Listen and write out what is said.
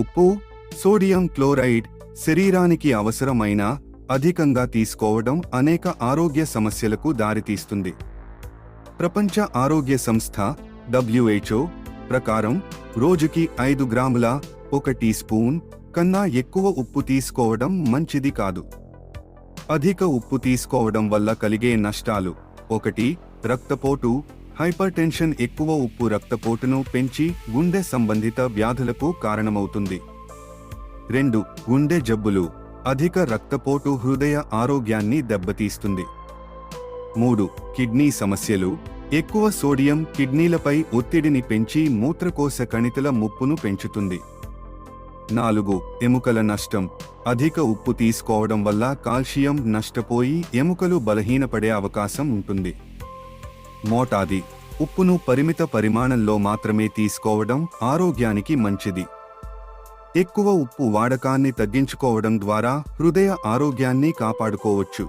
ఉప్పు, sodium chloride శరీరానికి అవసరమైన అధికంగా తీసుకోవడం అనేక ఆరోగ్య సమస్యలకు దారితీస్తుంది. ప్రపంచ ఆరోగ్య సంస్థ WHO ప్రకారం రోజుకి 5 గ్రాముల 1 టీ స్పూన్ కన్నా ఎక్కువ ఉప్పు తీసుకోవడం మంచిది కాదు. అధిక ఉప్పు తీసుకోవడం వల్ల కలిగే నష్టాలు: 1. రక్తపోటు, హైపర్టెన్షన్. ఎక్కువ ఉప్పు రక్తపోటును పెంచి గుండె సంబంధిత వ్యాధులకు కారణమవుతుంది. 2. గుండె జబ్బులు. అధిక రక్తపోటు హృదయ ఆరోగ్యాన్ని దెబ్బతీస్తుంది. 3. కిడ్నీ సమస్యలు. ఎక్కువ సోడియం కిడ్నీలపై ఒత్తిడిని పెంచి మూత్రకోశ కణితుల ముప్పును పెంచుతుంది. 4. ఎముకల నష్టం. అధిక ఉప్పు తీసుకోవడం వల్ల కాల్షియం నష్టపోయి ఎముకలు బలహీనపడే అవకాశం ఉంటుంది. మోతాదు. ఉప్పును పరిమిత పరిమాణంలో మాత్రమే తీసుకోవడం ఆరోగ్యానికి మంచిది. ఎక్కువ ఉప్పు వాడకాన్ని తగ్గించుకోవడం ద్వారా హృదయ ఆరోగ్యాన్ని కాపాడుకోవచ్చు.